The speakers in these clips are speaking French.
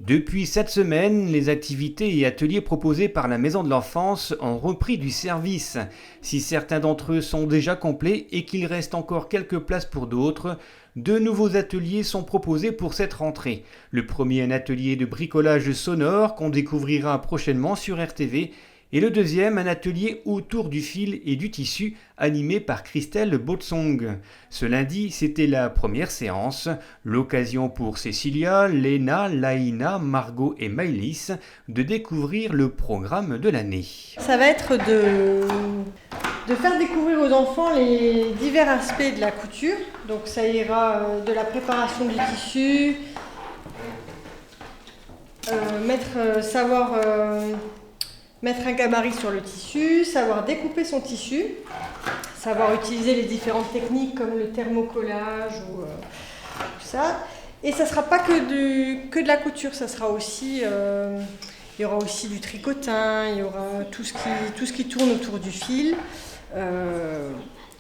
Depuis cette semaine, les activités et ateliers proposés par la Maison de l'Enfance ont repris du service. Si certains d'entre eux sont déjà complets et qu'il reste encore quelques places pour d'autres, deux nouveaux ateliers sont proposés pour cette rentrée. Le premier, un atelier de bricolage sonore qu'on découvrira prochainement sur RTV. Et le deuxième, un atelier autour du fil et du tissu animé par Christelle Botsong. Ce lundi, c'était la première séance, l'occasion pour Cécilia, Léna, Laïna, Margot et Maëlys de découvrir le programme de l'année. Ça va être de faire découvrir aux enfants les divers aspects de la couture. Donc ça ira de la préparation du tissu, mettre un gabarit sur le tissu, savoir découper son tissu, savoir utiliser les différentes techniques comme le thermocollage ou tout ça. Et ça ne sera pas que de la couture, ça sera aussi, il y aura aussi du tricotin, il y aura tout ce qui tourne autour du fil.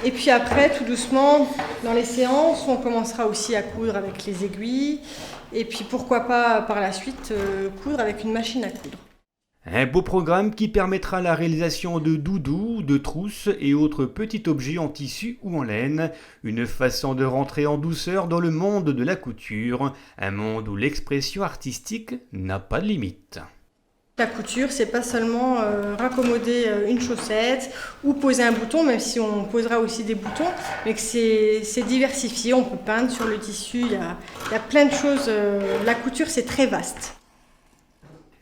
Et puis après, tout doucement, dans les séances, on commencera aussi à coudre avec les aiguilles. Et puis pourquoi pas par la suite coudre avec une machine à coudre. Un beau programme qui permettra la réalisation de doudous, de trousses et autres petits objets en tissu ou en laine. Une façon de rentrer en douceur dans le monde de la couture, un monde où l'expression artistique n'a pas de limite. La couture, c'est pas seulement raccommoder une chaussette ou poser un bouton, même si on posera aussi des boutons, mais que c'est diversifié. On peut peindre sur le tissu, il y a plein de choses. La couture, c'est très vaste.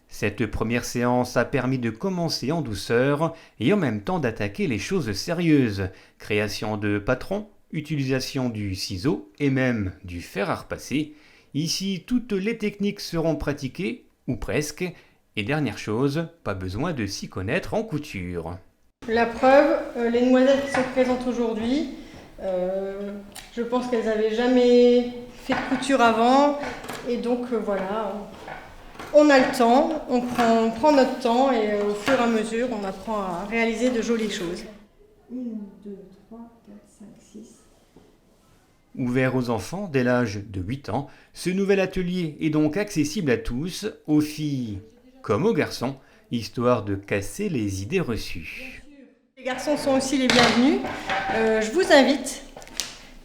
Cette première séance a permis de commencer en douceur et en même temps d'attaquer les choses sérieuses. Création de patrons, utilisation du ciseau et même du fer à repasser. Ici, toutes les techniques seront pratiquées, ou presque. Et dernière chose, pas besoin de s'y connaître en couture. La preuve, les demoiselles qui sont présentes aujourd'hui, je pense qu'elles n'avaient jamais fait de couture avant. Et donc voilà, on a le temps, on prend notre temps et au fur et à mesure, on apprend à réaliser de jolies choses. 1, 2, 3, 4, 5, 6. Ouvert aux enfants dès l'âge de 8 ans, ce nouvel atelier est donc accessible à tous, aux filles comme aux garçons, histoire de casser les idées reçues. Les garçons sont aussi les bienvenus. Je vous invite,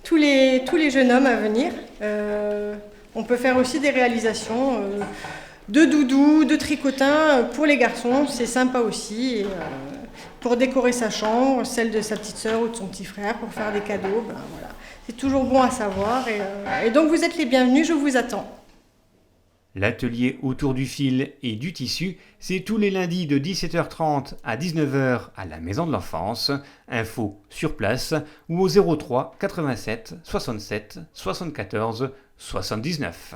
tous les jeunes hommes à venir. On peut faire aussi des réalisations de doudous, de tricotins pour les garçons, c'est sympa aussi. Et, pour décorer sa chambre, celle de sa petite sœur ou de son petit frère, pour faire des cadeaux, voilà. C'est toujours bon à savoir. Et donc vous êtes les bienvenus, je vous attends. L'atelier autour du fil et du tissu, c'est tous les lundis de 17h30 à 19h à la Maison de l'Enfance. Info sur place ou au 03 87 67 74 79.